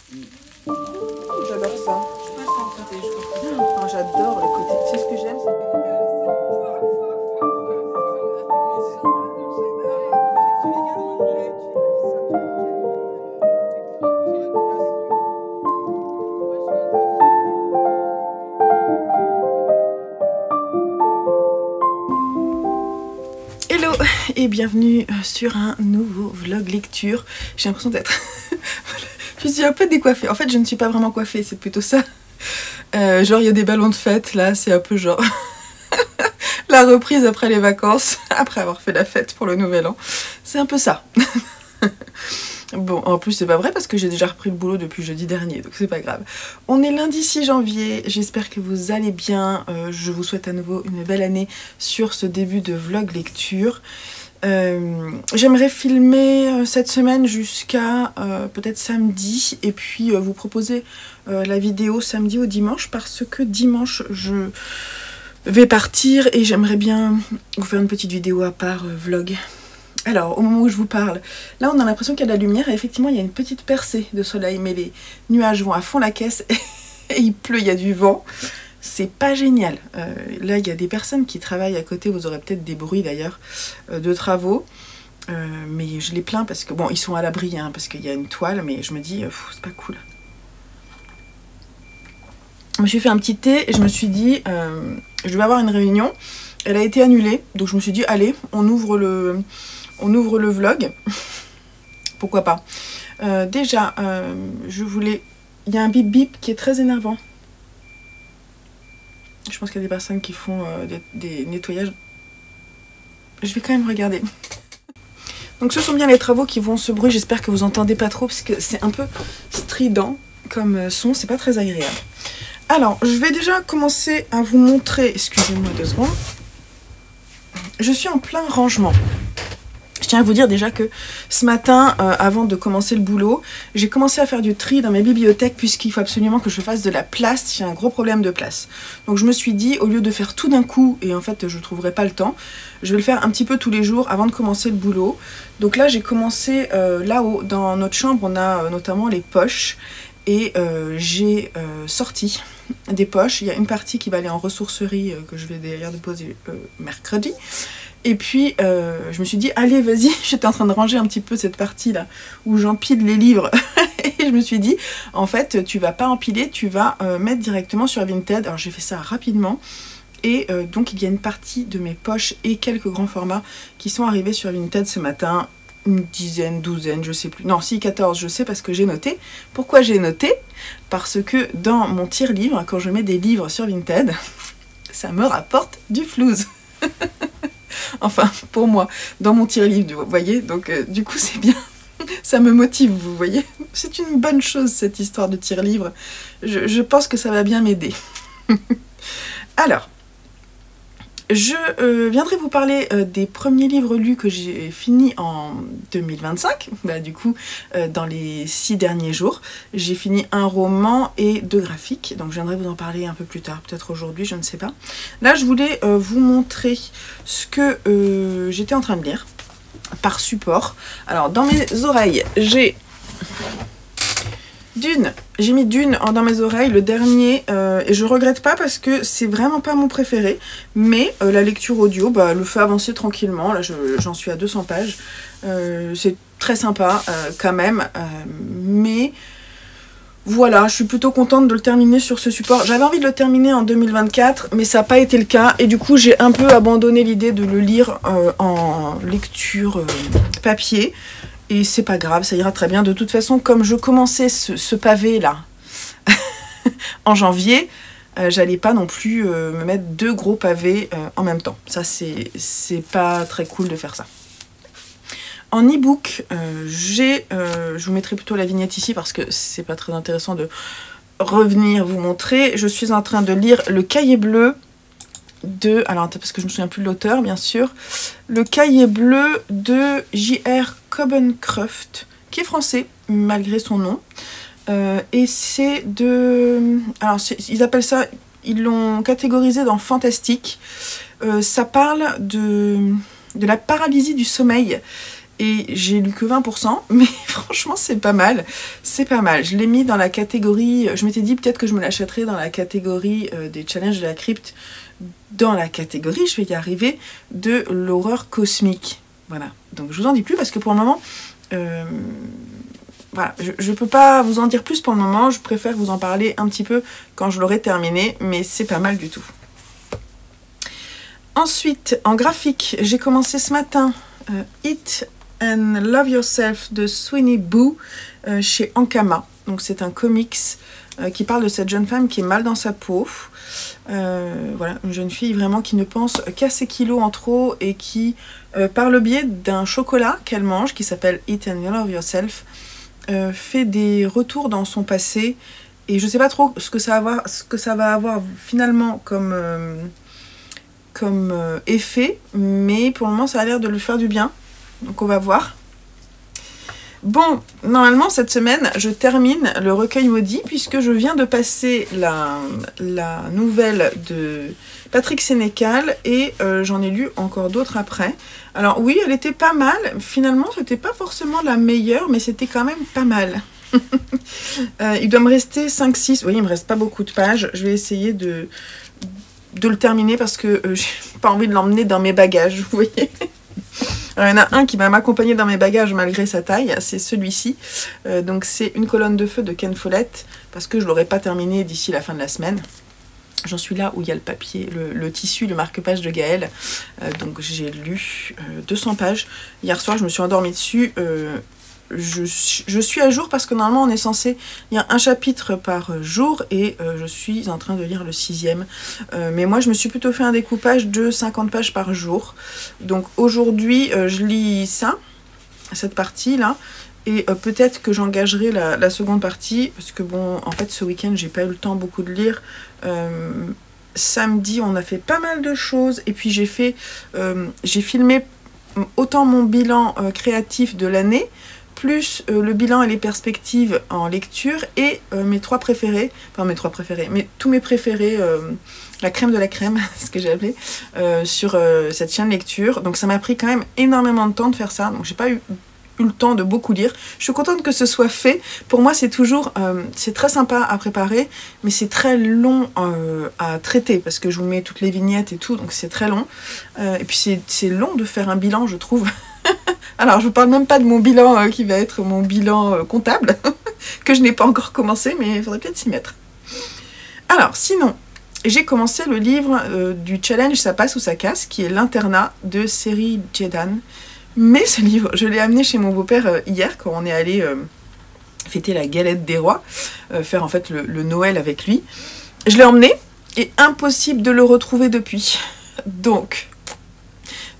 J'adore ça. Oh, j'adore le côté. Tu sais ce que j'aime, Hello et bienvenue sur un nouveau vlog lecture. J'ai l'impression d'être... Je suis un peu décoiffée. En fait, je ne suis pas vraiment coiffée, c'est plutôt ça. Genre, il y a des ballons de fête, là, c'est un peu genre... la reprise après les vacances, après avoir fait la fête pour le nouvel an. C'est un peu ça. Bon, en plus, c'est pas vrai parce que j'ai déjà repris le boulot depuis jeudi dernier, donc c'est pas grave. On est lundi 6 janvier, j'espère que vous allez bien. Je vous souhaite à nouveau une belle année sur ce début de vlog lecture. J'aimerais filmer cette semaine jusqu'à peut-être samedi et puis vous proposer la vidéo samedi ou dimanche parce que dimanche je vais partir et j'aimerais bien vous faire une petite vidéo à part vlog. Alors au moment où je vous parle, là on a l'impression qu'il y a de la lumière et effectivement il y a une petite percée de soleil mais les nuages vont à fond la caisse et il pleut, il y a du vent. C'est pas génial. Là, il y a des personnes qui travaillent à côté. Vous aurez peut-être des bruits d'ailleurs de travaux. Mais je les plains parce que, bon, ils sont à l'abri, hein, parce qu'il y a une toile, mais je me dis, c'est pas cool. Je me suis fait un petit thé et je me suis dit, je vais avoir une réunion. Elle a été annulée, donc je me suis dit, allez, on ouvre le vlog. Pourquoi pas. Déjà, je voulais... Il y a un bip bip qui est très énervant. Je pense qu'il y a des personnes qui font des nettoyages. Je vais quand même regarder. Donc ce sont bien les travaux qui font ce bruit. J'espère que vous entendez pas trop parce que c'est un peu strident comme son. C'est pas très agréable. Alors, je vais déjà commencer à vous montrer... Excusez-moi 2 secondes. Je suis en plein rangement. Je tiens à vous dire déjà que ce matin, avant de commencer le boulot, j'ai commencé à faire du tri dans mes bibliothèques puisqu'il faut absolument que je fasse de la place. J'ai un gros problème de place. Donc je me suis dit, au lieu de faire tout d'un coup, et en fait je ne trouverai pas le temps, je vais le faire un petit peu tous les jours avant de commencer le boulot. Donc là j'ai commencé là-haut, dans notre chambre, on a notamment les poches. Et j'ai sorti des poches. Il y a une partie qui va aller en ressourcerie que je vais d'ailleurs déposer mercredi. Et puis, je me suis dit, allez, vas-y, j'étais en train de ranger un petit peu cette partie-là, où j'empile les livres. Et je me suis dit, en fait, tu vas pas empiler, tu vas mettre directement sur Vinted. Alors, j'ai fait ça rapidement. Et donc, il y a une partie de mes poches et quelques grands formats qui sont arrivés sur Vinted ce matin. Une dizaine, douzaine, je sais plus. Non, si, 14, je sais parce que j'ai noté. Pourquoi j'ai noté? Parce que dans mon tire-livre, quand je mets des livres sur Vinted, ça me rapporte du flouze. Enfin, pour moi, dans mon tire-livre, vous voyez, donc du coup c'est bien, ça me motive, vous voyez. C'est une bonne chose cette histoire de tire-livre, je pense que ça va bien m'aider. Alors, je viendrai vous parler des premiers livres lus que j'ai finis en 2025, bah, du coup dans les 6 derniers jours. J'ai fini un roman et 2 graphiques, donc je viendrai vous en parler un peu plus tard, peut-être aujourd'hui, je ne sais pas. Là je voulais vous montrer ce que j'étais en train de lire par support. Alors dans mes oreilles j'ai... Dune, j'ai mis Dune dans mes oreilles, le dernier, et je regrette pas parce que c'est vraiment pas mon préféré, mais la lecture audio le fait avancer tranquillement. Là j'en suis à 200 pages, c'est très sympa quand même, mais voilà, je suis plutôt contente de le terminer sur ce support. J'avais envie de le terminer en 2024, mais ça n'a pas été le cas, et du coup j'ai un peu abandonné l'idée de le lire en lecture papier. Et c'est pas grave, ça ira très bien. De toute façon, comme je commençais ce pavé là en janvier, j'allais pas non plus me mettre 2 gros pavés en même temps. Ça, c'est pas très cool de faire ça. En e-book, je vous mettrai plutôt la vignette ici parce que c'est pas très intéressant de revenir vous montrer. Je suis en train de lire Le Cahier bleu de... Alors, parce que je me souviens plus de l'auteur, bien sûr. Le Cahier bleu de J.R. Cobencroft, qui est français, malgré son nom. Et c'est de... Alors, ils appellent ça... Ils l'ont catégorisé dans fantastique. Ça parle de la paralysie du sommeil. et j'ai lu que 20%, mais franchement c'est pas mal, c'est pas mal. Je l'ai mis dans la catégorie, je m'étais dit peut-être que je me l'achèterais dans la catégorie des challenges de la crypte, dans la catégorie, je vais y arriver, de l'horreur cosmique. Voilà, donc je vous en dis plus parce que pour le moment, voilà, je peux pas vous en dire plus pour le moment, je préfère vous en parler un petit peu quand je l'aurai terminé, mais c'est pas mal du tout. Ensuite, en graphique, j'ai commencé ce matin Eat and Love Yourself de Sweeney Boo chez Ankama. Donc c'est un comics qui parle de cette jeune femme qui est mal dans sa peau. Voilà, une jeune fille vraiment qui ne pense qu'à ses kilos en trop et qui, par le biais d'un chocolat qu'elle mange, qui s'appelle Eat and Love Yourself, fait des retours dans son passé. Et je sais pas trop ce que ça va avoir finalement comme effet, mais pour le moment ça a l'air de lui faire du bien, donc on va voir. Bon, normalement cette semaine je termine le recueil maudit puisque je viens de passer la nouvelle de Patrick Sénécal et j'en ai lu encore d'autres après. Alors oui, elle était pas mal, finalement c'était pas forcément la meilleure, mais c'était quand même pas mal. Il doit me rester 5-6, oui il me reste pas beaucoup de pages, je vais essayer de le terminer parce que j'ai pas envie de l'emmener dans mes bagages, vous voyez. Alors, il y en a un qui va m'accompagner dans mes bagages malgré sa taille, c'est celui-ci. Donc c'est Une colonne de feu de Ken Follett, parce que je ne l'aurai pas terminé d'ici la fin de la semaine. J'en suis là où il y a le papier, le tissu, le marque-page de Gaël. Donc j'ai lu 200 pages. Hier soir, je me suis endormie dessus. Je suis à jour parce que normalement on est censé lire un chapitre par jour et je suis en train de lire le 6e, mais moi je me suis plutôt fait un découpage de 50 pages par jour. Donc aujourd'hui je lis ça, cette partie là, et peut-être que j'engagerai la seconde partie parce que bon, en fait ce week-end j'ai pas eu le temps beaucoup de lire. Samedi on a fait pas mal de choses et puis j'ai filmé autant mon bilan créatif de l'année, plus le bilan et les perspectives en lecture, et mes trois préférés, enfin tous mes préférés, la crème de la crème, ce que j'ai appelé, sur cette chaîne lecture. Donc ça m'a pris quand même énormément de temps de faire ça, donc j'ai pas eu le temps de beaucoup lire. Je suis contente que ce soit fait. Pour moi c'est toujours, c'est très sympa à préparer, mais c'est très long à traiter, parce que je vous mets toutes les vignettes et tout, donc c'est très long. Et puis c'est long de faire un bilan, je trouve. Alors, je vous parle même pas de mon bilan qui va être mon bilan comptable, que je n'ai pas encore commencé, mais il faudrait peut-être s'y mettre. Alors, sinon, j'ai commencé le livre du challenge Ça passe ou ça casse, qui est l'internat de Seri Djedan. Mais ce livre, je l'ai amené chez mon beau-père hier, quand on est allé fêter la galette des rois, faire en fait le Noël avec lui. Je l'ai emmené, et impossible de le retrouver depuis. Donc...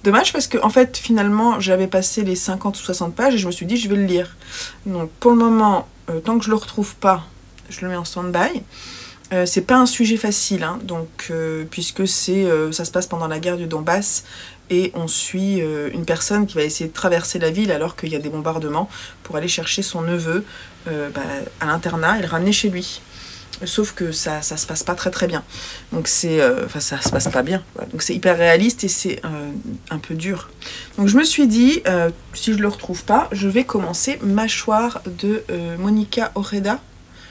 dommage parce que en fait finalement j'avais passé les 50 ou 60 pages et je me suis dit je vais le lire. Donc pour le moment, tant que je le retrouve pas, je le mets en stand-by. C'est pas un sujet facile, hein, donc puisque ça se passe pendant la guerre du Donbass et on suit une personne qui va essayer de traverser la ville alors qu'il y a des bombardements pour aller chercher son neveu à l'internat et le ramener chez lui. Sauf que ça se passe pas très bien. Donc c'est... enfin ça se passe pas bien. Voilà. Donc c'est hyper réaliste et c'est un peu dur. Donc je me suis dit, si je le retrouve pas, je vais commencer Mâchoire de Monica Ojeda.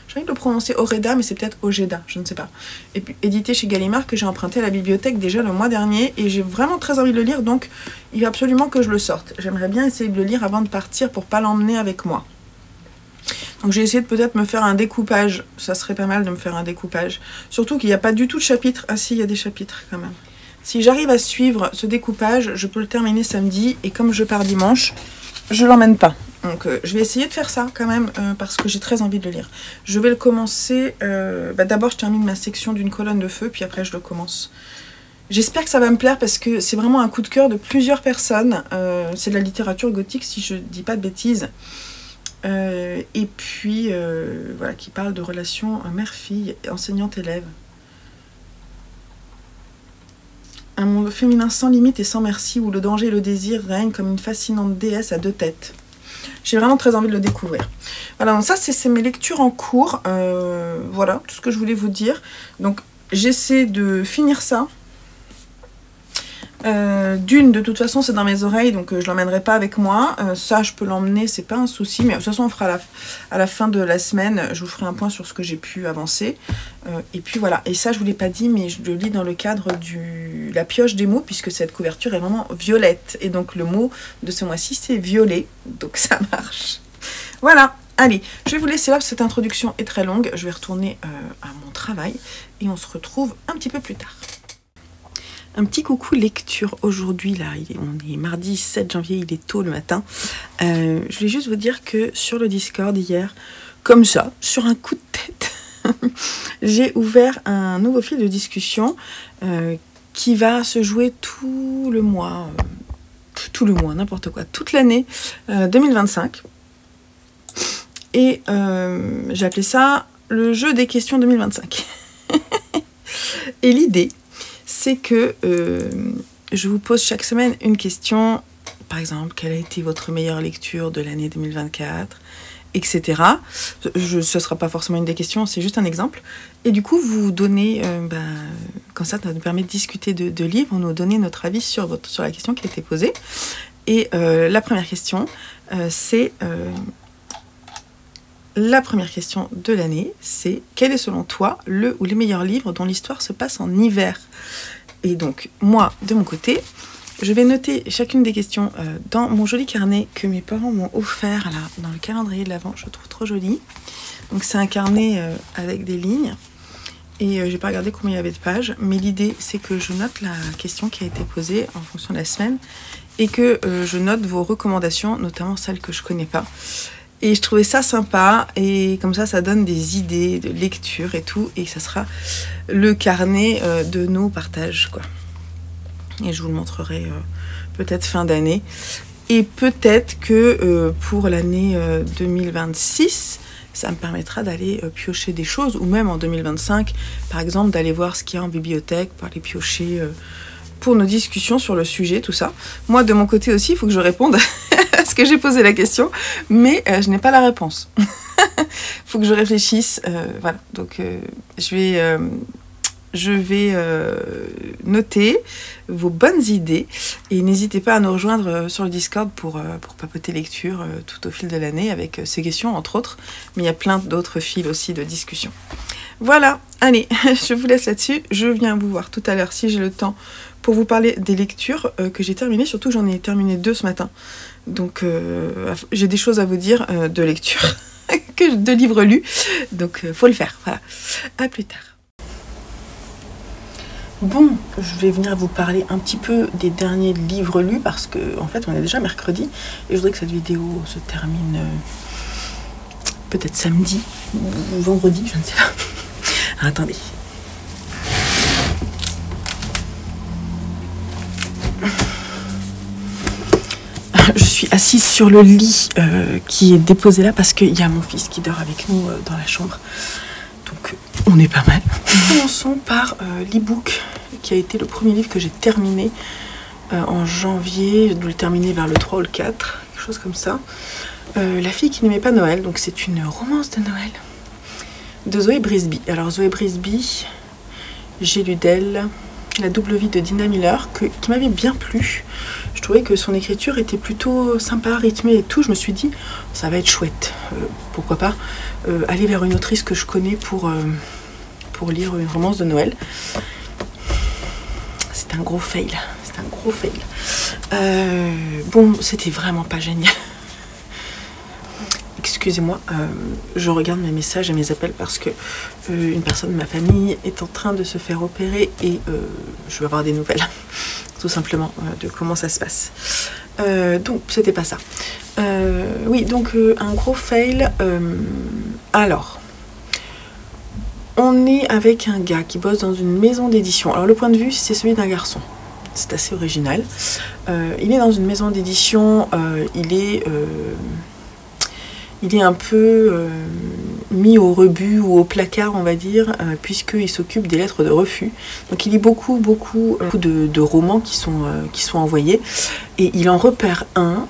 J'ai envie de le prononcer Ojeda, mais c'est peut-être Ojeda, je ne sais pas. Et puis édité chez Gallimard, que j'ai emprunté à la bibliothèque déjà le mois dernier. Et j'ai vraiment très envie de le lire, donc il va absolument que je le sorte. J'aimerais bien essayer de le lire avant de partir pour pas l'emmener avec moi. Donc j'ai essayé de peut-être me faire un découpage, ça serait pas mal de me faire un découpage. Surtout qu'il n'y a pas du tout de chapitres. Ah si, il y a des chapitres quand même. Si j'arrive à suivre ce découpage, je peux le terminer samedi, et comme je pars dimanche, je l'emmène pas. Donc je vais essayer de faire ça quand même, parce que j'ai très envie de le lire. Je vais le commencer, d'abord je termine ma section d'Une colonne de feu, puis après je le commence. J'espère que ça va me plaire parce que c'est vraiment un coup de cœur de plusieurs personnes. C'est de la littérature gothique si je dis pas de bêtises. Et puis voilà, qui parle de relations mère-fille, enseignante-élève. Un monde féminin sans limite et sans merci, où le danger et le désir règnent comme une fascinante déesse à deux têtes. J'ai vraiment très envie de le découvrir. Voilà, donc ça c'est mes lectures en cours. Voilà, tout ce que je voulais vous dire. Donc j'essaie de finir ça. Dune, de toute façon, c'est dans mes oreilles, donc je l'emmènerai pas avec moi. Ça, je peux l'emmener, c'est pas un souci. Mais de toute façon, on fera à la fin de la semaine, je vous ferai un point sur ce que j'ai pu avancer. Et puis voilà. Et ça, je vous l'ai pas dit, mais je le lis dans le cadre de la pioche des mots, puisque cette couverture est vraiment violette. Et donc, le mot de ce mois-ci, c'est violet. Donc, ça marche. Voilà. Allez, je vais vous laisser là, parce que cette introduction est très longue. Je vais retourner à mon travail et on se retrouve un petit peu plus tard. Un petit coucou lecture aujourd'hui, là, on est mardi 7 janvier, il est tôt le matin. Je voulais juste vous dire que sur le Discord hier, comme ça, sur un coup de tête, j'ai ouvert un nouveau fil de discussion qui va se jouer tout le mois, n'importe quoi, toute l'année 2025. Et j'ai appelé ça le jeu des questions 2025. Et l'idée, c'est que je vous pose chaque semaine une question, par exemple, quelle a été votre meilleure lecture de l'année 2024, etc. Ce ne sera pas forcément une des questions, c'est juste un exemple. Et du coup, vous donnez, comme ça nous permet de discuter de livres, nous donner notre avis sur la question qui a été posée. Et la première question, c'est... La première question de l'année, c'est quel est selon toi le ou les meilleurs livres dont l'histoire se passe en hiver? Et donc, moi, de mon côté, je vais noter chacune des questions dans mon joli carnet que mes parents m'ont offert là, dans le calendrier de l'Avent. Je le trouve trop joli. Donc, c'est un carnet avec des lignes. Et j'ai pas regardé combien il y avait de pages. Mais l'idée, c'est que je note la question qui a été posée en fonction de la semaine. Et que je note vos recommandations, notamment celles que je connais pas. Et je trouvais ça sympa, et comme ça donne des idées de lecture et tout, et ça sera le carnet de nos partages, quoi. Et je vous le montrerai peut-être fin d'année. Et peut-être que pour l'année 2026, ça me permettra d'aller piocher des choses, ou même en 2025, par exemple, d'aller voir ce qu'il y a en bibliothèque, pour aller piocher pour nos discussions sur le sujet, tout ça. Moi, de mon côté aussi, il faut que je réponde parce que j'ai posé la question, mais je n'ai pas la réponse. Il faut que je réfléchisse. Voilà, donc je vais noter vos bonnes idées et n'hésitez pas à nous rejoindre sur le Discord pour papoter lecture tout au fil de l'année avec ces questions, entre autres. Mais il y a plein d'autres fils aussi de discussion. Voilà, allez, je vous laisse là-dessus. Je viens vous voir tout à l'heure si j'ai le temps pour vous parler des lectures que j'ai terminées. Surtout, j'en ai terminé 2 ce matin. Donc, j'ai des choses à vous dire de lecture, de livres lus. Donc, faut le faire. Voilà. À plus tard. Bon, je vais venir vous parler un petit peu des derniers livres lus parce que, en fait, on est déjà mercredi et je voudrais que cette vidéo se termine peut-être samedi ou vendredi, je ne sais pas. Ah, attendez. Je suis assise sur le lit qui est déposé là parce qu'il y a mon fils qui dort avec nous dans la chambre. Donc on est pas mal. Commençons par l'e-book qui a été le premier livre que j'ai terminé en janvier. J'ai dû le terminer vers le 3 ou le 4, quelque chose comme ça. La fille qui n'aimait pas Noël, donc c'est une romance de Noël de Zoé Brisby. Alors Zoé Brisby, j'ai lu d'elle La double vie de Dina Miller, qui m'avait bien plu. Je trouvais que son écriture était plutôt sympa, rythmée et tout. Je me suis dit, ça va être chouette. Pourquoi pas aller vers une autrice que je connais pour lire une romance de Noël. C'était un gros fail. C'était un gros fail. Bon, c'était vraiment pas génial. Excusez-moi, je regarde mes messages et mes appels parce que une personne de ma famille est en train de se faire opérer et je vais avoir des nouvelles, tout simplement, de comment ça se passe. Donc, c'était pas ça. Oui, donc un gros fail. Alors, on est avec un gars qui bosse dans une maison d'édition. Alors, le point de vue, c'est celui d'un garçon. C'est assez original. Il est dans une maison d'édition, il est un peu mis au rebut ou au placard, on va dire, puisqu'il s'occupe des lettres de refus. Donc il lit beaucoup de romans qui sont envoyés, et il en repère un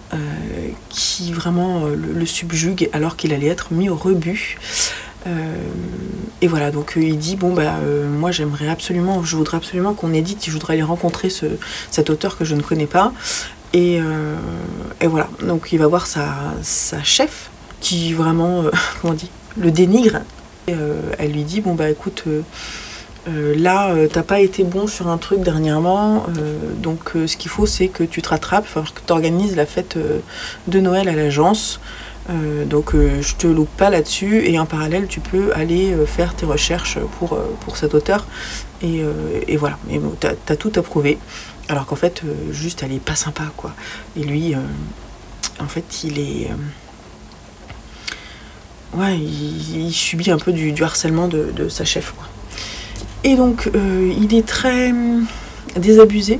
qui vraiment le subjugue alors qu'il allait être mis au rebut. Et voilà, donc il dit bon bah moi je voudrais absolument qu'on édite, je voudrais aller rencontrer cet auteur que je ne connais pas. Et voilà, donc il va voir sa chef qui vraiment, comment on dit, le dénigre. Et, elle lui dit bon bah écoute, là t'as pas été bon sur un truc dernièrement, donc ce qu'il faut c'est que tu te rattrapes, il faut que tu organises la fête de Noël à l'agence. Donc je te loupe pas là-dessus, et en parallèle tu peux aller faire tes recherches pour cet auteur, et voilà, et bon, t'as tout approuvé, alors qu'en fait juste elle est pas sympa quoi, et lui en fait il est ouais, il subit un peu du harcèlement de sa chef quoi. Et donc il est très désabusé.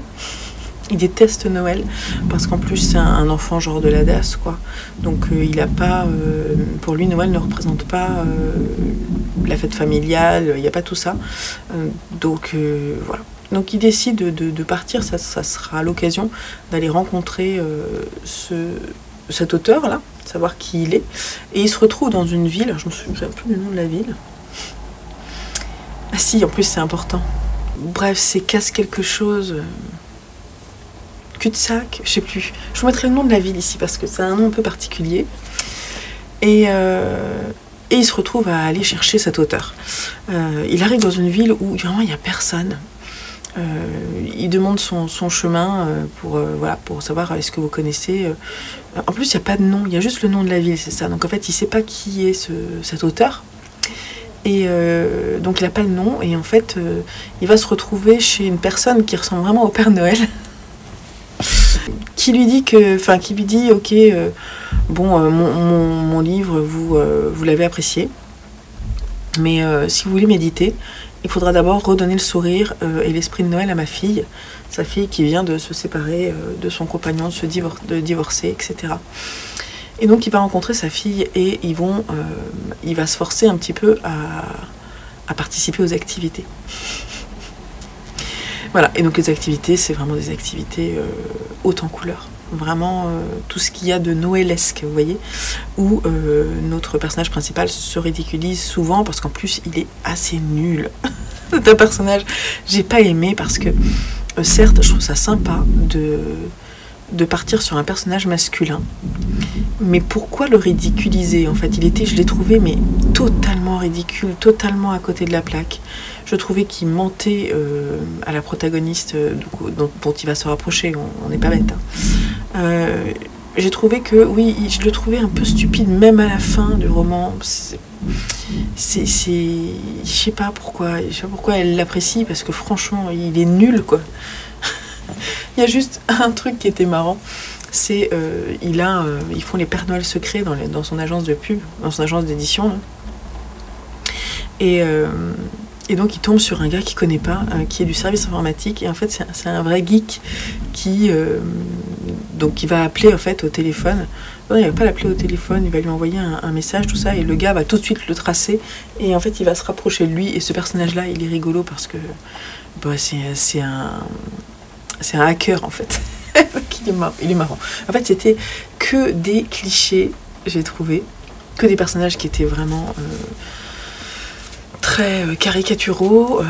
Il déteste Noël parce qu'en plus c'est un enfant genre de la DAS quoi. Donc il a pas, pour lui Noël ne représente pas la fête familiale, il n'y a pas tout ça. Donc voilà. Donc il décide de partir, ça sera l'occasion d'aller rencontrer cet auteur là, savoir qui il est. Et il se retrouve dans une ville, je me souviens plus du nom de la ville. Ah si, en plus c'est important. Bref, c'est casse quelque chose. Cul-de-sac, je sais plus. Je vous mettrai le nom de la ville ici parce que c'est un nom un peu particulier. Et il se retrouve à aller chercher cet auteur. Il arrive dans une ville où vraiment il n'y a personne. Il demande son chemin voilà, pour savoir est-ce que vous connaissez. En plus, il n'y a pas de nom, il y a juste le nom de la ville, c'est ça. Donc en fait, il ne sait pas qui est cet auteur. Et donc il n'a pas le nom. Et en fait, il va se retrouver chez une personne qui ressemble vraiment au Père Noël. Qui lui dit ok, bon, mon livre, vous l'avez apprécié, mais si vous voulez méditer, il faudra d'abord redonner le sourire et l'esprit de Noël à ma fille, sa fille qui vient de se séparer de son compagnon, de divorcer, etc. Et donc il va rencontrer sa fille et il va se forcer un petit peu à participer aux activités. Voilà, et donc les activités, c'est vraiment des activités hautes en couleurs. Vraiment tout ce qu'il y a de noëlesque, vous voyez, où notre personnage principal se ridiculise souvent parce qu'en plus il est assez nul. C'est un personnage, j'ai pas aimé parce que certes, je trouve ça sympa de partir sur un personnage masculin, mais pourquoi le ridiculiser en fait? Je l'ai trouvé mais totalement ridicule, totalement à côté de la plaque. Je trouvais qu'il mentait à la protagoniste dont il va se rapprocher, on n'est pas bête. Hein. J'ai trouvé que, oui, je le trouvais un peu stupide, même à la fin du roman. Je sais pas pourquoi elle l'apprécie, parce que franchement, il est nul, quoi. Il y a juste un truc qui était marrant, c'est ils font les Pères Noël secrets dans son agence de pub, dans son agence d'édition. Et donc il tombe sur un gars qu'il connaît pas, qui est du service informatique, et en fait c'est un vrai geek qui va appeler en fait au téléphone. Non, il va pas l'appeler au téléphone, il va lui envoyer un message, tout ça, et le gars va tout de suite le tracer, et en fait il va se rapprocher de lui, et ce personnage là il est rigolo parce que c'est un hacker en fait. Il est marrant. En fait c'était que des clichés, j'ai trouvé, que des personnages qui étaient vraiment très caricaturaux,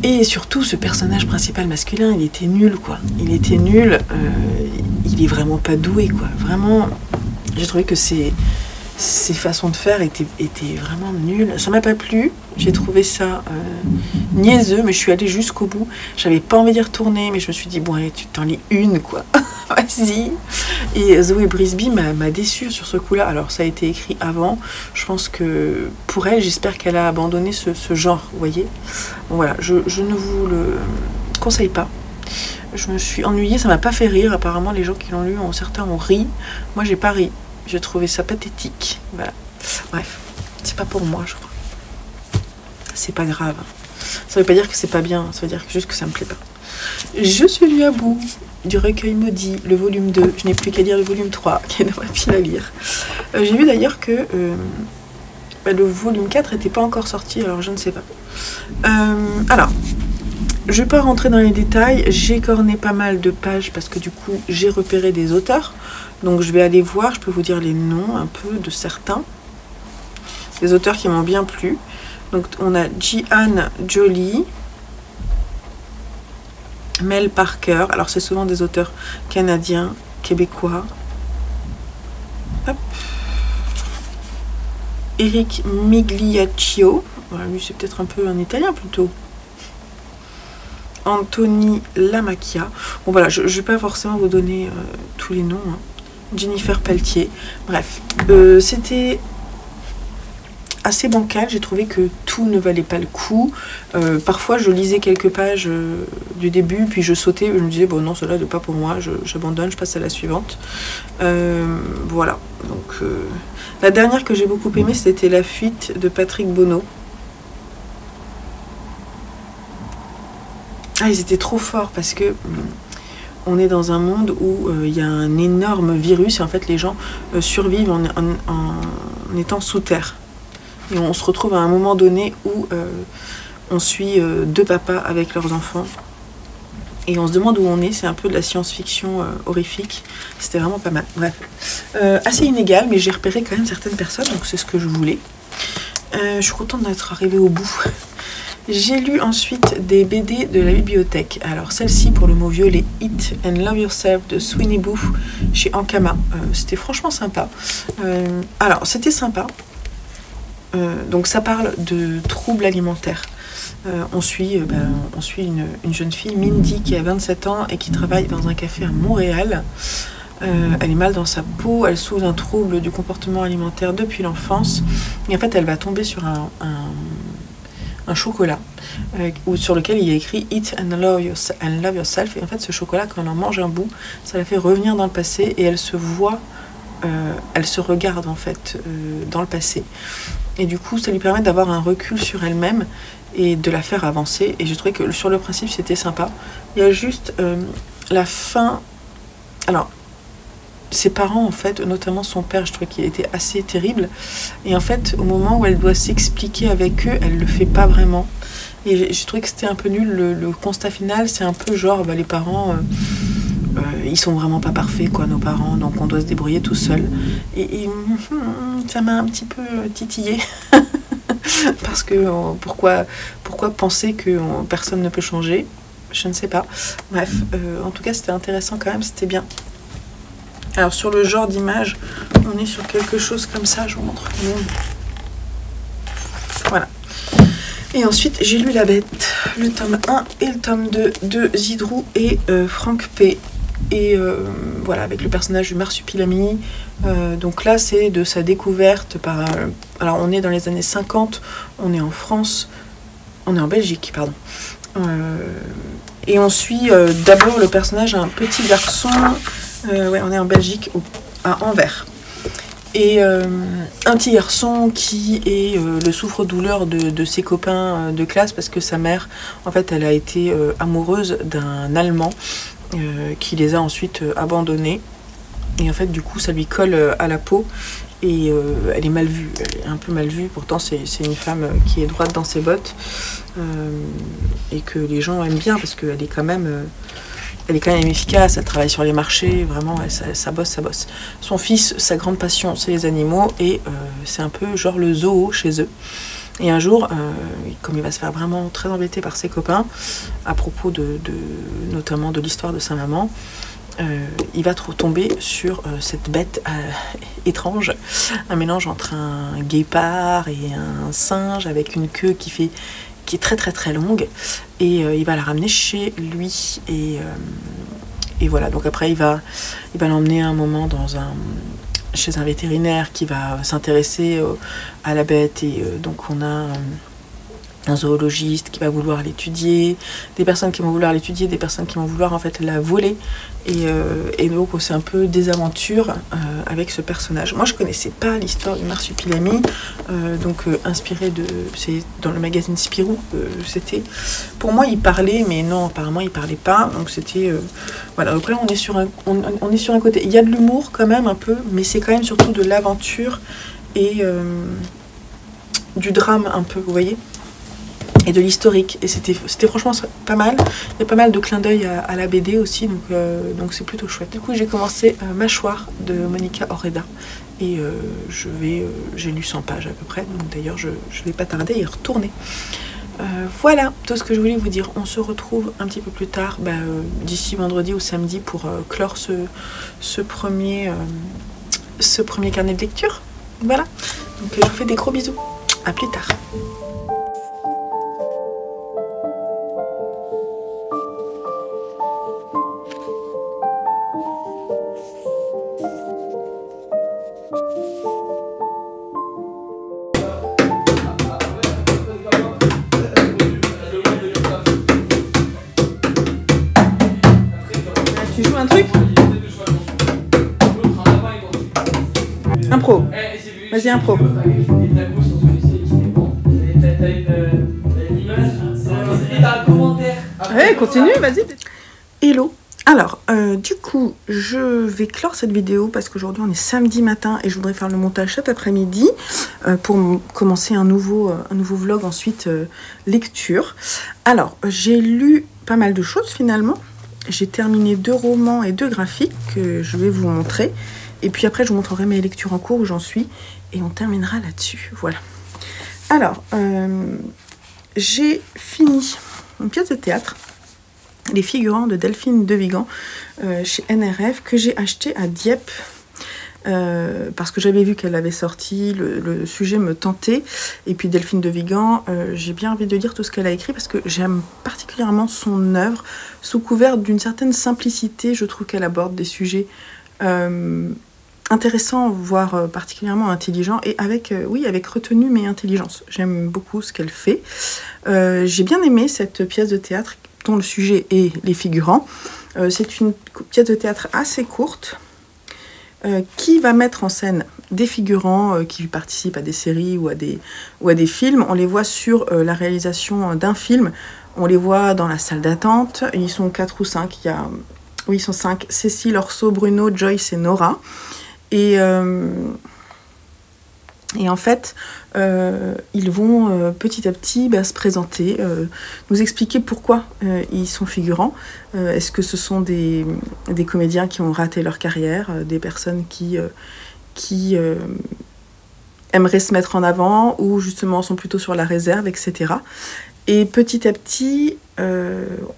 et surtout ce personnage principal masculin, il était nul quoi. Il était nul, il est vraiment pas doué quoi. Vraiment, j'ai trouvé que ses façons de faire étaient vraiment nulles. Ça m'a pas plu, j'ai trouvé ça niaiseux, mais je suis allée jusqu'au bout. J'avais pas envie d'y retourner, mais je me suis dit bon allez, tu t'en lis une quoi. Vas-y. Et Zoé Brisby m'a déçue sur ce coup-là. Alors ça a été écrit avant. Je pense que pour elle, j'espère qu'elle a abandonné ce genre, vous voyez. Bon, voilà, je ne vous le conseille pas. Je me suis ennuyée, ça m'a pas fait rire. Apparemment, les gens qui l'ont lu, certains ont ri. Moi, j'ai pas ri. J'ai trouvé ça pathétique. Voilà. Bref, c'est pas pour moi, je crois. C'est pas grave. Ça veut pas dire que c'est pas bien. Ça veut dire juste que ça me plaît pas. Je suis venue à bout du recueil maudit, le volume 2. Je n'ai plus qu'à lire le volume 3, qui est dans ma pile à lire. J'ai vu d'ailleurs que le volume 4 n'était pas encore sorti, alors je ne sais pas. Alors, je ne vais pas rentrer dans les détails. J'ai corné pas mal de pages parce que du coup, j'ai repéré des auteurs. Donc je vais aller voir, je peux vous dire les noms un peu de certains. des auteurs qui m'ont bien plu. Donc on a Ji-Han Jolie, Mel Parker, alors c'est souvent des auteurs canadiens, québécois. Hop. Eric Migliaccio, voilà, lui c'est peut-être un peu un italien plutôt. Anthony Lamacchia. Bon voilà, je ne vais pas forcément vous donner tous les noms. Hein. Jennifer Pelletier. Bref, c'était assez bancal. J'ai trouvé que tout ne valait pas le coup. Parfois, je lisais quelques pages du début, puis je sautais. Je me disais, bon non, cela n'est pas pour moi. J'abandonne, je passe à la suivante. Voilà. Donc, la dernière que j'ai beaucoup aimée, c'était La fuite de Patrick Bonneau. Ah, ils étaient trop forts parce que on est dans un monde où il y a un énorme virus et en fait les gens survivent en étant sous terre. Et on se retrouve à un moment donné où on suit deux papas avec leurs enfants. Et on se demande où on est, c'est un peu de la science-fiction horrifique. C'était vraiment pas mal. Bref, assez inégal, mais j'ai repéré quand même certaines personnes, donc c'est ce que je voulais. Je suis contente d'être arrivée au bout. J'ai lu ensuite des BD de la bibliothèque. Alors celle-ci pour le mot violet, Eat and Love Yourself de Sweeney Boo chez Ankama. C'était franchement sympa. Alors c'était sympa. Donc ça parle de troubles alimentaires. On suit une jeune fille, Mindy, qui a 27 ans et qui travaille dans un café à Montréal. Elle est mal dans sa peau, elle souffre d'un trouble du comportement alimentaire depuis l'enfance. Et en fait elle va tomber sur un chocolat sur lequel il y a écrit Eat and Love Yourself. Et en fait ce chocolat, quand on en mange un bout, ça la fait revenir dans le passé et elle se voit, elle se regarde en fait dans le passé. Et du coup ça lui permet d'avoir un recul sur elle-même et de la faire avancer. Et j'ai trouvé que sur le principe c'était sympa. Il y a juste la fin. Alors ses parents en fait, notamment son père, je trouvais qu'il était assez terrible. Et en fait au moment où elle doit s'expliquer avec eux, elle le fait pas vraiment. Et j'ai trouvé que c'était un peu nul. Le constat final c'est un peu genre les parents ils sont vraiment pas parfaits quoi, nos parents, donc on doit se débrouiller tout seul. Et ça m'a un petit peu titillé. Parce que pourquoi penser que personne ne peut changer? Je ne sais pas. Bref, en tout cas c'était intéressant quand même, c'était bien. Alors sur le genre d'image, on est sur quelque chose comme ça, je vous montre. Voilà. Et ensuite j'ai lu La Bête, le tome 1 et le tome 2 de Zidrou et Franck P. Et voilà, avec le personnage du Marsupilami. Donc là c'est de sa découverte par... alors on est dans les années 50, on est en France, on est en Belgique, pardon. Et on suit d'abord le personnage d'un petit garçon, ouais, on est en Belgique, à Anvers. Et un petit garçon qui est le souffre-douleur de ses copains de classe parce que sa mère, en fait, elle a été amoureuse d'un Allemand qui les a ensuite abandonnés. Et en fait, du coup, ça lui colle à la peau et elle est mal vue. Elle est un peu mal vue, pourtant c'est une femme qui est droite dans ses bottes et que les gens aiment bien parce qu'elle est quand même... elle est quand même efficace, elle travaille sur les marchés, vraiment, ça bosse, ça bosse. Son fils, sa grande passion, c'est les animaux, et c'est un peu genre le zoo chez eux. Et un jour, comme il va se faire vraiment très embêter par ses copains, à propos notamment de l'histoire de sa maman, il va tomber sur cette bête étrange, un mélange entre un guépard et un singe, avec une queue qui est très très très longue, et il va la ramener chez lui et voilà. Donc après il va l'emmener un moment chez un vétérinaire qui va s'intéresser à la bête, et donc on a un zoologiste qui va vouloir l'étudier, des personnes qui vont vouloir l'étudier, des personnes qui vont vouloir en fait la voler, et donc c'est un peu des aventures avec ce personnage. Moi je connaissais pas l'histoire du Marsupilami, donc inspiré c'est dans le magazine Spirou, c'était, pour moi il parlait, mais non, apparemment il parlait pas, donc c'était voilà. Donc là on est sur un côté, il y a de l'humour quand même un peu, mais c'est quand même surtout de l'aventure et du drame un peu, vous voyez. et de l'historique. Et c'était franchement pas mal. Il y a pas mal de clins d'œil à la BD aussi, donc c'est plutôt chouette. Du coup, j'ai commencé Mâchoire de Monica Orreda. Et j'ai lu 100 pages à peu près, donc d'ailleurs je vais pas tarder à y retourner. Voilà tout ce que je voulais vous dire. On se retrouve un petit peu plus tard, d'ici vendredi ou samedi, pour clore ce premier carnet de lecture. Voilà, donc je vous fais des gros bisous. À plus tard. Tu joues un truc? Impro. Vas-y, impro. Ouais, continue, vas-y. Hello. Alors, du coup, je vais clore cette vidéo parce qu'aujourd'hui on est samedi matin et je voudrais faire le montage cet après-midi pour commencer un nouveau vlog, ensuite lecture. Alors, j'ai lu pas mal de choses finalement. J'ai terminé 2 romans et 2 graphiques que je vais vous montrer. Et puis après, je vous montrerai mes lectures en cours où j'en suis. Et on terminera là-dessus. Voilà. Alors, j'ai fini une pièce de théâtre, Les Figurants de Delphine de Vigan, chez NRF, que j'ai acheté à Dieppe. Parce que j'avais vu qu'elle avait sorti, le sujet me tentait. Et puis Delphine de Vigan, j'ai bien envie de lire tout ce qu'elle a écrit parce que j'aime particulièrement son œuvre. Sous couvert d'une certaine simplicité, je trouve qu'elle aborde des sujets intéressants, voire particulièrement intelligents, et avec retenue mais intelligence. J'aime beaucoup ce qu'elle fait. J'ai bien aimé cette pièce de théâtre dont le sujet est Les Figurants. C'est une pièce de théâtre assez courte, qui va mettre en scène des figurants qui participent à des séries ou à des films. On les voit sur la réalisation d'un film, on les voit dans la salle d'attente. Ils sont 4 ou 5, ils sont 5, Cécile, Orso, Bruno, Joyce et Nora. Et en fait, ils vont petit à petit se présenter, nous expliquer pourquoi ils sont figurants. Est-ce que ce sont des comédiens qui ont raté leur carrière, des personnes qui aimeraient se mettre en avant ou justement sont plutôt sur la réserve, etc. Et petit à petit,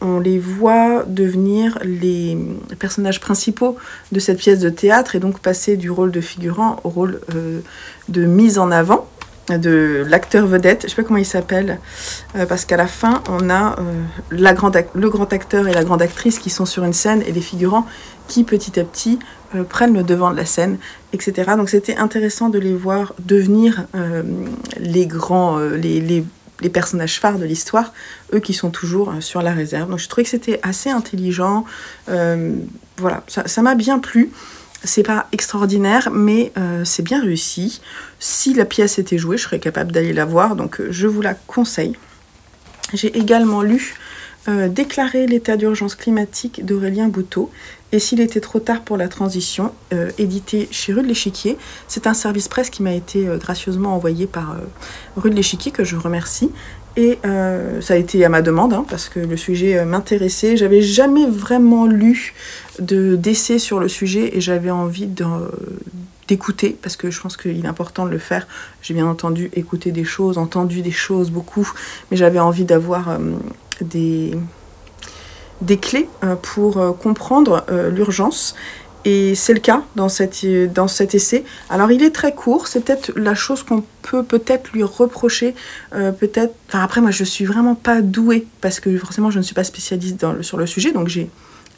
on les voit devenir les personnages principaux de cette pièce de théâtre et donc passer du rôle de figurant au rôle de mise en avant de l'acteur vedette. Je ne sais pas comment il s'appelle, parce qu'à la fin, on a le grand acteur et la grande actrice qui sont sur une scène et les figurants qui petit à petit prennent le devant de la scène, etc. Donc c'était intéressant de les voir devenir les personnages phares de l'histoire, eux qui sont toujours sur la réserve. Donc je trouvais que c'était assez intelligent. Voilà, ça m'a bien plu. C'est pas extraordinaire, mais c'est bien réussi. Si la pièce était jouée, je serais capable d'aller la voir, donc je vous la conseille. J'ai également lu Déclarer l'état d'urgence climatique d'Aurélien Bouteau, et s'il était trop tard pour la transition, édité chez Rue de l'Échiquier. C'est un service presse qui m'a été gracieusement envoyé par Rue de l'Échiquier, que je remercie. Et ça a été à ma demande, hein, parce que le sujet m'intéressait. J'avais jamais vraiment lu d'essai sur le sujet et j'avais envie d'écouter, parce que je pense qu'il est important de le faire. J'ai bien entendu écouté des choses, entendu des choses beaucoup, mais j'avais envie d'avoir des clés pour comprendre l'urgence. Et c'est le cas dans cet essai. Alors il est très court, c'est peut-être la chose qu'on peut-être lui reprocher. Après moi je suis vraiment pas douée, parce que forcément je ne suis pas spécialiste sur le sujet, donc j'ai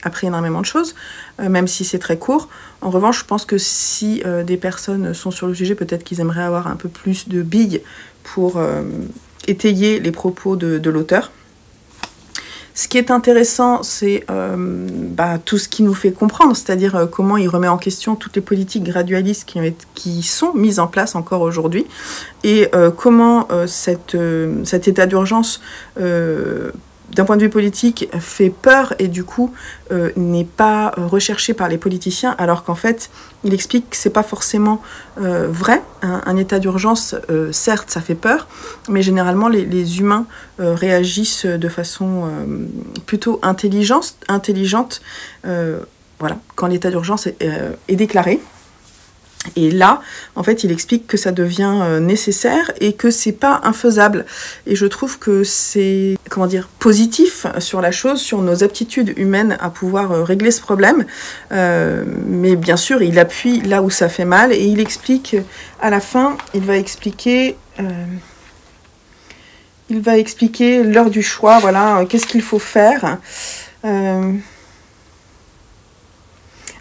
appris énormément de choses, même si c'est très court. En revanche, je pense que si des personnes sont sur le sujet, peut-être qu'ils aimeraient avoir un peu plus de billes pour étayer les propos de l'auteur. Ce qui est intéressant, c'est tout ce qui nous fait comprendre, c'est-à-dire comment il remet en question toutes les politiques gradualistes qui sont mises en place encore aujourd'hui, et comment cet état d'urgence d'un point de vue politique, fait peur et du coup n'est pas recherché par les politiciens, alors qu'en fait, il explique que c'est pas forcément vrai. Un état d'urgence, certes, ça fait peur, mais généralement, les humains réagissent de façon plutôt intelligente voilà, quand l'état d'urgence est déclaré. Et là, en fait, il explique que ça devient nécessaire et que c'est pas infaisable. Et je trouve que c'est, comment dire, positif sur la chose, sur nos aptitudes humaines à pouvoir régler ce problème. Mais bien sûr, il appuie là où ça fait mal et il explique, à la fin, il va expliquer l'heure du choix, voilà, qu'est-ce qu'il faut faire.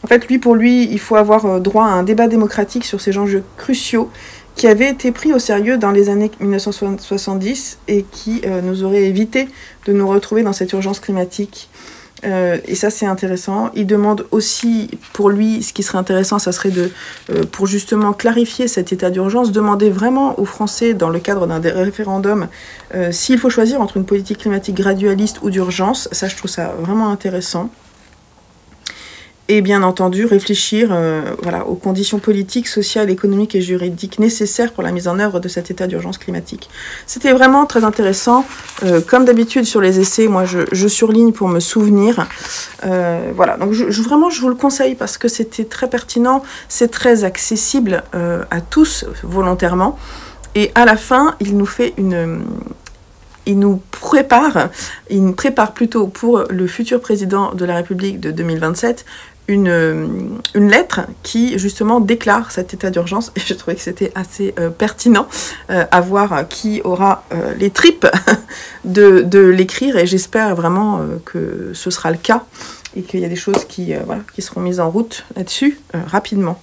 En fait, pour lui, il faut avoir droit à un débat démocratique sur ces enjeux cruciaux qui avaient été pris au sérieux dans les années 1970 et qui nous auraient évité de nous retrouver dans cette urgence climatique. Et ça, c'est intéressant. Il demande aussi, pour lui, ce qui serait intéressant, ça serait pour justement clarifier cet état d'urgence, demander vraiment aux Français, dans le cadre d'un référendum, s'il faut choisir entre une politique climatique gradualiste ou d'urgence. Ça, je trouve ça vraiment intéressant. Et bien entendu, réfléchir voilà, aux conditions politiques, sociales, économiques et juridiques nécessaires pour la mise en œuvre de cet état d'urgence climatique. C'était vraiment très intéressant. Comme d'habitude sur les essais, moi je surligne pour me souvenir. Voilà, donc vraiment je vous le conseille parce que c'était très pertinent, c'est très accessible à tous volontairement. Et à la fin, il nous fait il prépare plutôt pour le futur président de la République de 2027 une lettre qui justement déclare cet état d'urgence et je trouvais que c'était assez pertinent à voir qui aura les tripes de l'écrire et j'espère vraiment que ce sera le cas et qu'il y a des choses qui seront mises en route là-dessus rapidement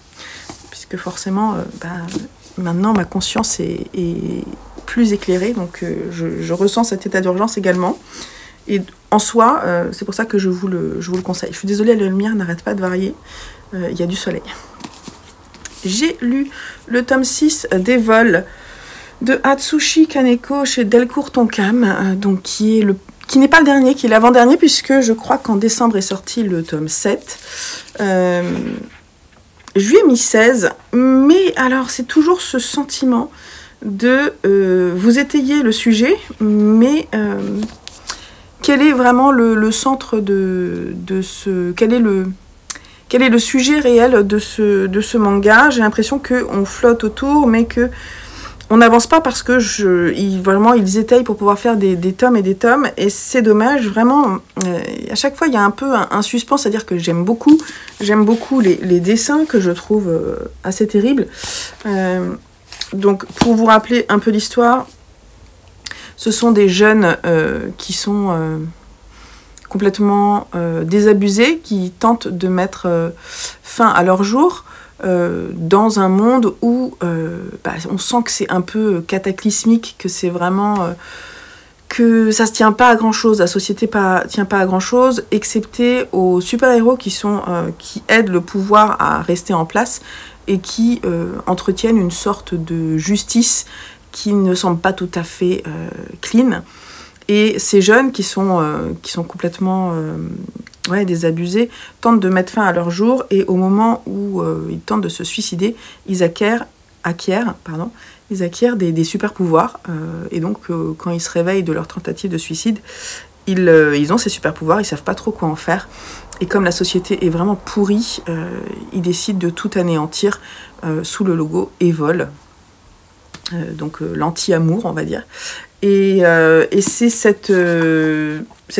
puisque forcément maintenant ma conscience est plus éclairée donc je ressens cet état d'urgence également. Et en soi, c'est pour ça que je vous le conseille. Je suis désolée, la lumière n'arrête pas de varier. Il y a du soleil. J'ai lu le tome 6 des vols de Atsushi Kaneko chez Delcourt Tonkam, donc qui n'est pas le dernier, qui est l'avant-dernier, puisque je crois qu'en décembre est sorti le tome 7. Je lui ai mis 16, mais alors c'est toujours ce sentiment de vous étayer le sujet, mais... quel est vraiment le centre de ce... Quel est le sujet réel de ce manga? J'ai l'impression qu'on flotte autour, mais qu'on n'avance pas parce que vraiment ils étayent pour pouvoir faire des tomes et des tomes, et c'est dommage, vraiment. À chaque fois, il y a un peu un suspens, c'est-à-dire que j'aime beaucoup les dessins que je trouve assez terribles. Donc, pour vous rappeler un peu l'histoire... Ce sont des jeunes qui sont complètement désabusés, qui tentent de mettre fin à leur jour dans un monde où on sent que c'est un peu cataclysmique, que c'est vraiment... que ça se tient pas à grand-chose, la société tient pas à grand-chose, excepté aux super-héros qui aident le pouvoir à rester en place et qui entretiennent une sorte de justice qui ne semble pas tout à fait clean. Et ces jeunes qui sont complètement désabusés tentent de mettre fin à leur jour et au moment où ils tentent de se suicider, ils acquièrent des super pouvoirs. Et donc, quand ils se réveillent de leur tentative de suicide, ils ont ces super pouvoirs, ils savent pas trop quoi en faire. Et comme la société est vraiment pourrie, ils décident de tout anéantir sous le logo Evol. Donc l'anti-amour, on va dire. Et c'est cette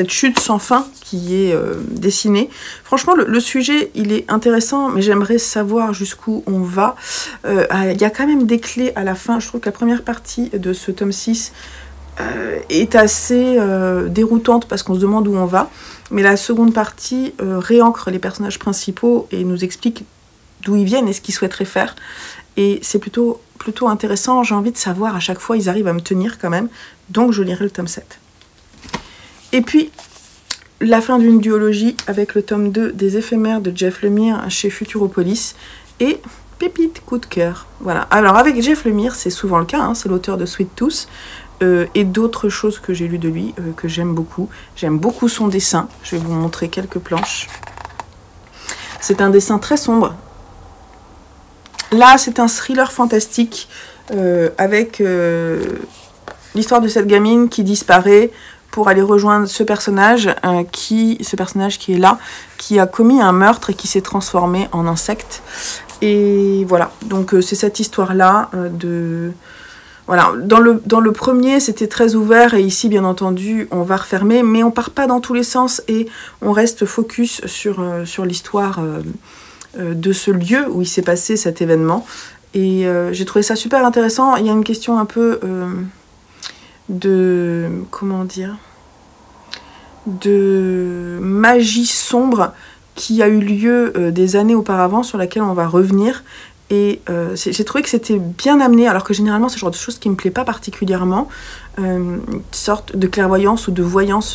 chute sans fin qui est dessinée. Franchement, le sujet, il est intéressant, mais j'aimerais savoir jusqu'où on va. Il y a quand même des clés à la fin. Je trouve que la première partie de ce tome 6 est assez déroutante parce qu'on se demande où on va. Mais la seconde partie réancre les personnages principaux et nous explique d'où ils viennent et ce qu'ils souhaiteraient faire. Et c'est plutôt intéressant, j'ai envie de savoir, à chaque fois ils arrivent à me tenir quand même, donc je lirai le tome 7. Et puis, la fin d'une duologie avec le tome 2 des éphémères de Jeff Lemire chez Futuropolis, et pépite coup de cœur. Voilà. Alors avec Jeff Lemire, c'est souvent le cas, hein, c'est l'auteur de Sweet Tooth, et d'autres choses que j'ai lues de lui, que j'aime beaucoup. J'aime beaucoup son dessin. Je vais vous montrer quelques planches. C'est un dessin très sombre. Là, c'est un thriller fantastique avec l'histoire de cette gamine qui disparaît pour aller rejoindre ce personnage qui est là, qui a commis un meurtre et qui s'est transformé en insecte. Et voilà, donc c'est cette histoire-là de... Voilà, dans le premier, c'était très ouvert et ici, bien entendu, on va refermer, mais on part pas dans tous les sens et on reste focus sur l'histoire de ce lieu où il s'est passé cet événement. Et j'ai trouvé ça super intéressant. Il y a une question un peu de... comment dire, de magie sombre qui a eu lieu des années auparavant, sur laquelle on va revenir. Et j'ai trouvé que c'était bien amené, alors que généralement c'est le genre de choses qui ne me plaît pas particulièrement. Une sorte de clairvoyance ou de voyance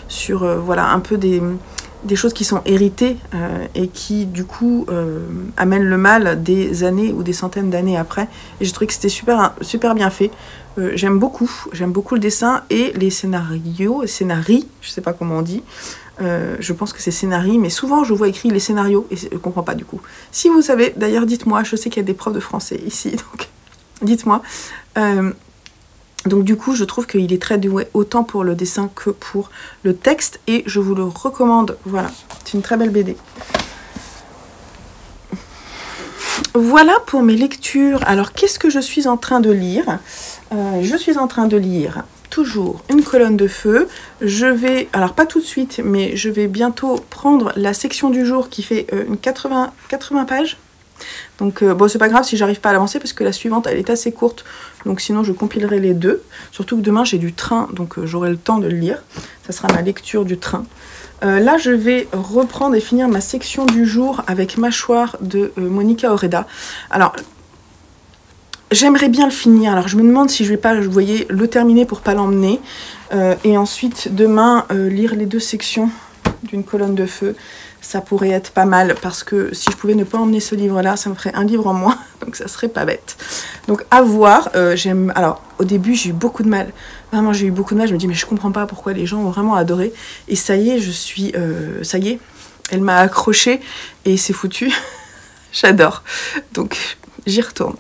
sur voilà, un peu des choses qui sont héritées et qui du coup amènent le mal des années ou des centaines d'années après. Et j'ai trouvé que c'était super, super bien fait. J'aime beaucoup le dessin et les scénarios, je sais pas comment on dit. Je pense que c'est scénarii, mais souvent je vois écrit les scénarios et je ne comprends pas du coup. Si vous savez, d'ailleurs dites-moi, je sais qu'il y a des profs de français ici, donc dites-moi. Donc du coup je trouve qu'il est très doué autant pour le dessin que pour le texte et je vous le recommande. Voilà, c'est une très belle BD. Voilà pour mes lectures. Alors qu'est-ce que je suis en train de lire? Je suis en train de lire toujours Une colonne de feu. Je vais, alors pas tout de suite, mais je vais bientôt prendre la section du jour qui fait une 80 pages. Donc bon, c'est pas grave si j'arrive pas à l'avancer parce que la suivante elle est assez courte, donc sinon je compilerai les deux. Surtout que demain j'ai du train, donc j'aurai le temps de le lire. Ça sera ma lecture du train. Là je vais reprendre et finir ma section du jour avec Mâchoire de Monica Oreda. Alors j'aimerais bien le finir, alors je me demande si je vais pas, vous voyez, le terminer pour pas l'emmener. Et ensuite demain lire les deux sections d'une colonne de feu. Ça pourrait être pas mal parce que si je pouvais ne pas emmener ce livre-là, ça me ferait un livre en moins, donc ça serait pas bête. Donc à voir, alors au début j'ai eu beaucoup de mal, vraiment j'ai eu beaucoup de mal, je me dis mais je comprends pas pourquoi les gens ont vraiment adoré. Et ça y est, ça y est, elle m'a accrochée et c'est foutu, j'adore, donc j'y retourne.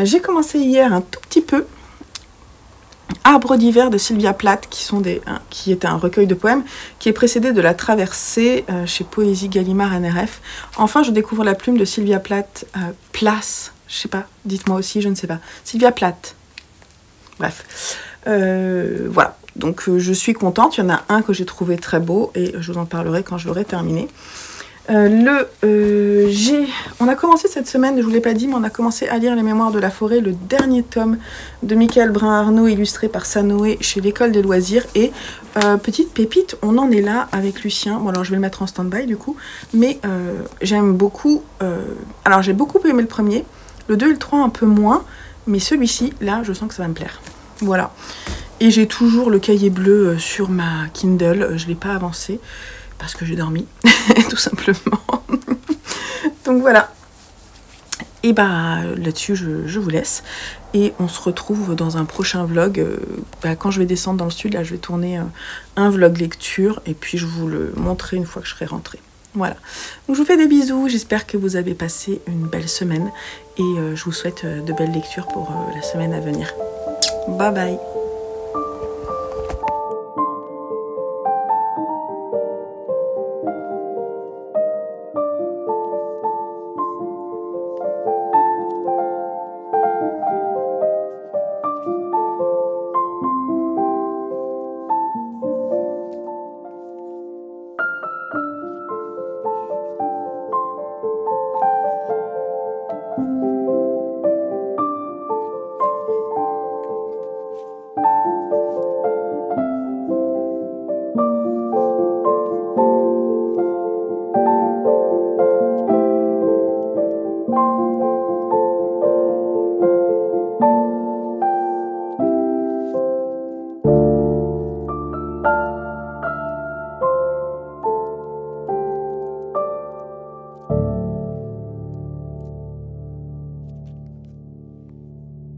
J'ai commencé hier un tout petit peu Arbres d'hiver de Sylvia Plath, qui est un recueil de poèmes, qui est précédé de La Traversée chez Poésie Gallimard NRF. Enfin, je découvre la plume de Sylvia Plath, Place, je sais pas, dites-moi aussi, je ne sais pas. Sylvia Plath. Bref. Voilà. Donc, je suis contente. Il y en a un que j'ai trouvé très beau et je vous en parlerai quand je l'aurai terminé. On a commencé cette semaine, je vous l'ai pas dit, mais on a commencé à lire Les Mémoires de la Forêt, le dernier tome de Michael Brun-Arnaud, illustré par Sanoé chez l'École des Loisirs. Et petite pépite, on en est là avec Lucien. Bon, alors je vais le mettre en stand-by du coup, mais j'aime beaucoup. Alors j'ai beaucoup aimé le premier, le 2 et le 3 un peu moins, mais celui-ci, là, je sens que ça va me plaire. Voilà. Et j'ai toujours le cahier bleu sur ma Kindle, je l'ai pas avancé. Parce que j'ai dormi, tout simplement. Donc voilà. Et bah là-dessus, je vous laisse. Et on se retrouve dans un prochain vlog. Quand je vais descendre dans le sud, là, je vais tourner un vlog lecture. Et puis je vous le montrerai une fois que je serai rentrée. Voilà. Donc je vous fais des bisous. J'espère que vous avez passé une belle semaine. Et je vous souhaite de belles lectures pour la semaine à venir. Bye bye.